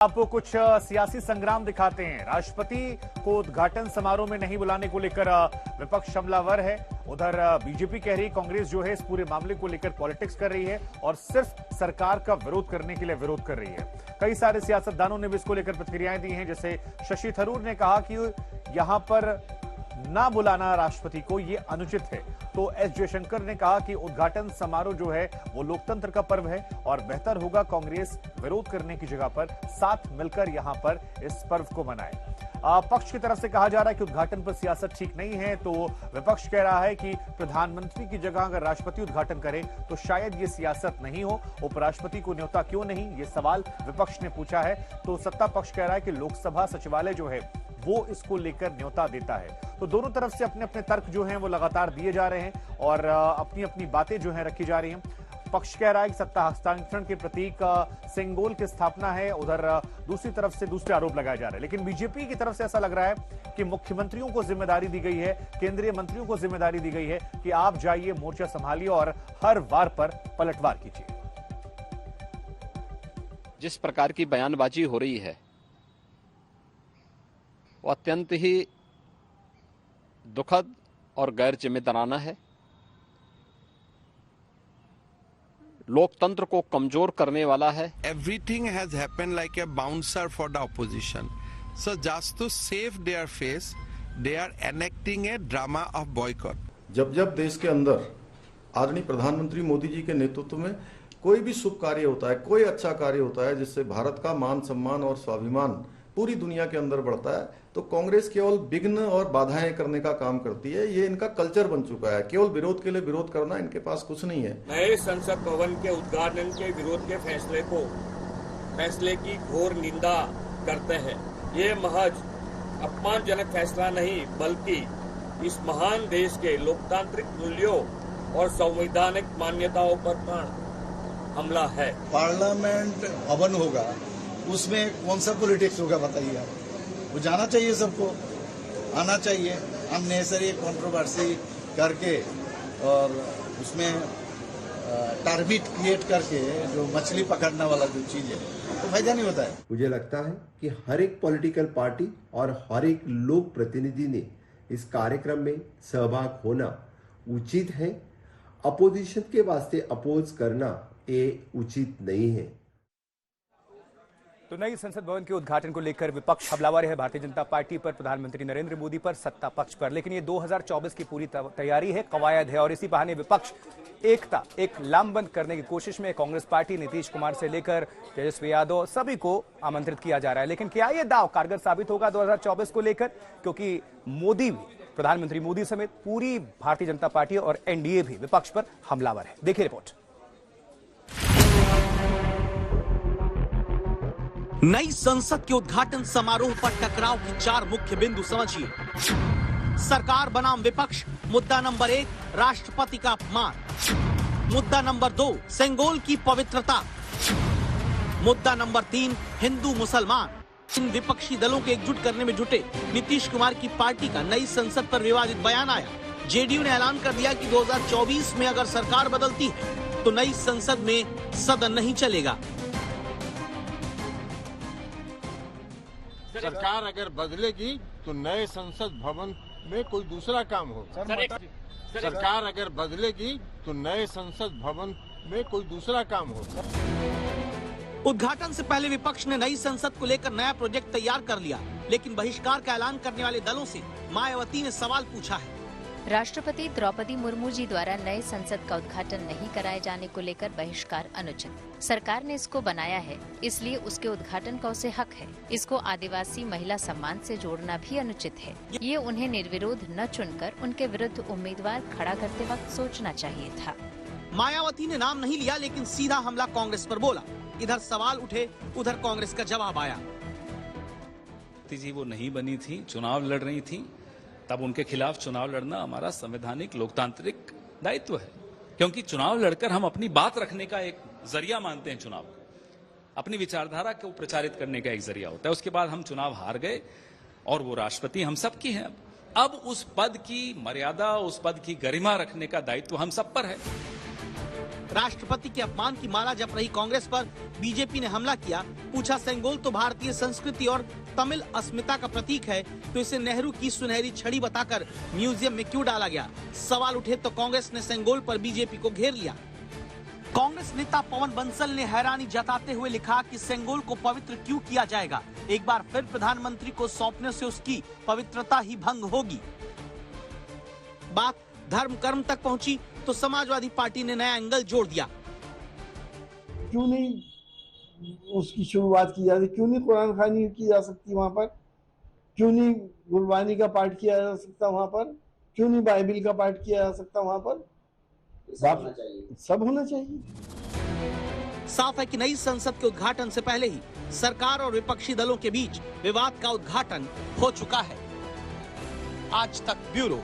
आपको कुछ सियासी संग्राम दिखाते हैं। राष्ट्रपति को उद्घाटन समारोह में नहीं बुलाने को लेकर विपक्ष हमलावर है। उधर बीजेपी कह रही कांग्रेस जो है इस पूरे मामले को लेकर पॉलिटिक्स कर रही है और सिर्फ सरकार का विरोध करने के लिए विरोध कर रही है। कई सारे सियासतदानों ने भी इसको लेकर प्रतिक्रियाएं दी हैं, जैसे शशि थरूर ने कहा कि यहां पर ना बुलाना राष्ट्रपति को ये अनुचित है, तो एस जयशंकर ने कहा कि उद्घाटन समारोह जो है वो लोकतंत्र का पर्व है और बेहतर होगा कांग्रेस विरोध करने की जगह पर साथ मिलकर यहां पर इस पर्व को मनाए। पक्ष की तरफ से कहा जा रहा है कि उद्घाटन पर सियासत ठीक नहीं है, तो विपक्ष कह रहा है कि प्रधानमंत्री की जगह अगर राष्ट्रपति उद्घाटन करे तो शायद ये सियासत नहीं हो। उपराष्ट्रपति को न्योता क्यों नहीं, ये सवाल विपक्ष ने पूछा है, तो सत्ता पक्ष कह रहा है कि लोकसभा सचिवालय जो है वो इसको लेकर न्योता देता है। तो दोनों तरफ से अपने अपने तर्क जो हैं वो लगातार दिए जा रहे हैं और अपनी अपनी बातें जो हैं रखी जा रही हैं। पक्ष कह रहा है कि सत्ता हस्तांतरण के प्रतीक सिंगोल की स्थापना है, उधर दूसरी तरफ से दूसरे आरोप लगाए जा रहे हैं। लेकिन बीजेपी की तरफ से ऐसा लग रहा है कि मुख्यमंत्रियों को जिम्मेदारी दी गई है, केंद्रीय मंत्रियों को जिम्मेदारी दी गई है कि आप जाइए, मोर्चा संभालिए और हर वार पर पलटवार कीजिए। जिस प्रकार की बयानबाजी हो रही है वो अत्यंत ही दुखद और गैर जिम्मेदाराना है। लोकतंत्र को कमजोर करने वाला है। Everything has happened like a bouncer for the opposition. So just to save their face, they are enacting a drama of boycott. जब जब देश के अंदर आदरणीय प्रधानमंत्री मोदी जी के नेतृत्व में कोई भी शुभ कार्य होता है, कोई अच्छा कार्य होता है जिससे भारत का मान सम्मान और स्वाभिमान पूरी दुनिया के अंदर बढ़ता है, तो कांग्रेस केवल विघ्न और बाधाएं करने का काम करती है। ये इनका कल्चर बन चुका है। केवल विरोध के लिए विरोध करना इनके पास कुछ नहीं है। नए संसद भवन के उद्घाटन के विरोध के फैसले की घोर निंदा करते हैं। ये महज अपमानजनक फैसला नहीं, बल्कि इस महान देश के लोकतांत्रिक मूल्यों और संवैधानिक मान्यताओं पर हमला है। पार्लियामेंट भवन होगा, उसमें कौन सा पॉलिटिक्स होगा बताइए आप? वो जाना चाहिए, सबको आना चाहिए। अननेसेसरी कंट्रोवर्सी करके और उसमें टारगेट क्रिएट करके जो मछली पकड़ने वाला जो चीज है तो फायदा नहीं होता है। मुझे लगता है कि हर एक पॉलिटिकल पार्टी और हर एक लोक प्रतिनिधि ने इस कार्यक्रम में सहभाग होना उचित है। अपोजिशन के वास्ते अपोज करना ये उचित नहीं है। तो नई संसद भवन के उद्घाटन को लेकर विपक्ष हमलावर है भारतीय जनता पार्टी पर, प्रधानमंत्री नरेंद्र मोदी पर, सत्ता पक्ष पर। लेकिन ये 2024 की पूरी तैयारी है, कवायद है और इसी बहाने विपक्ष एकता एक लामबंद करने की कोशिश में। कांग्रेस पार्टी नीतीश कुमार से लेकर तेजस्वी यादव सभी को आमंत्रित किया जा रहा है। लेकिन क्या ये दांव कारगर साबित होगा 2024 को लेकर, क्योंकि मोदी भी, प्रधानमंत्री मोदी समेत पूरी भारतीय जनता पार्टी और एनडीए भी विपक्ष पर हमलावर है। देखिए रिपोर्ट। नई संसद के उद्घाटन समारोह पर टकराव की 4 मुख्य बिंदु समझिए। सरकार बनाम विपक्ष। मुद्दा नंबर 1 राष्ट्रपति का अपमान। मुद्दा नंबर 2 सेंगोल की पवित्रता। मुद्दा नंबर 3 हिंदू मुसलमान। इन विपक्षी दलों के एकजुट करने में जुटे नीतीश कुमार की पार्टी का नई संसद पर विवादित बयान आया। जेडीयू ने ऐलान कर दिया कि 2024 में अगर सरकार बदलती है तो नई संसद में सदन नहीं चलेगा। सरकार अगर बदलेगी तो नए संसद भवन में कोई दूसरा काम होगा। सरकार अगर बदलेगी तो नए संसद भवन में कोई दूसरा काम होगा। उद्घाटन से पहले विपक्ष ने नई संसद को लेकर नया प्रोजेक्ट तैयार कर लिया, लेकिन बहिष्कार का ऐलान करने वाले दलों से मायावती ने सवाल पूछा है। राष्ट्रपति द्रौपदी मुर्मू जी द्वारा नए संसद का उद्घाटन नहीं कराए जाने को लेकर बहिष्कार अनुचित। सरकार ने इसको बनाया है, इसलिए उसके उद्घाटन का उसे हक है। इसको आदिवासी महिला सम्मान से जोड़ना भी अनुचित है। ये उन्हें निर्विरोध न चुनकर उनके विरुद्ध उम्मीदवार खड़ा करते वक्त सोचना चाहिए था। मायावती ने नाम नहीं लिया, लेकिन सीधा हमला कांग्रेस पर बोला। इधर सवाल उठे, उधर कांग्रेस का जवाब आया। जी वो नहीं बनी थी, चुनाव लड़ रही थी, तब उनके खिलाफ चुनाव लड़ना हमारा संवैधानिक लोकतांत्रिक दायित्व है, क्योंकि चुनाव लड़कर हम अपनी बात रखने का एक जरिया मानते हैं। चुनाव अपनी विचारधारा को प्रचारित करने का एक जरिया होता है। उसके बाद हम चुनाव हार गए और वो राष्ट्रपति हम सब की है। अब उस पद की मर्यादा, उस पद की गरिमा रखने का दायित्व हम सब पर है। राष्ट्रपति के अपमान की माला जप रही कांग्रेस पर बीजेपी ने हमला किया। पूछा, सेंगोल तो भारतीय संस्कृति और तमिल अस्मिता का प्रतीक है, तो इसे नेहरू की सुनहरी छड़ी बताकर म्यूजियम में क्यों डाला गया? सवाल उठे तो कांग्रेस ने सेंगोल पर बीजेपी को घेर लिया। कांग्रेस नेता पवन बंसल ने हैरानी जताते हुए लिखा कि सेंगोल को पवित्र क्यों किया जाएगा? एक बार फिर प्रधानमंत्री को सौंपने से उसकी पवित्रता ही भंग होगी। बात धर्म कर्म तक पहुंची तो समाजवादी पार्टी ने नया एंगल जोड़ दिया। क्यों नहीं उसकी शुरुआत की जाती? क्यों नहीं कुरान खानी की जा सकती वहां पर? क्यों नहीं गुरबानी का पाठ किया जा सकता वहां पर? क्यों नहीं बाइबिल का पाठ किया जा सकता वहां पर? सब होना चाहिए। साफ है कि नई संसद के उद्घाटन से पहले ही सरकार और विपक्षी दलों के बीच विवाद का उद्घाटन हो चुका है। आज तक ब्यूरो।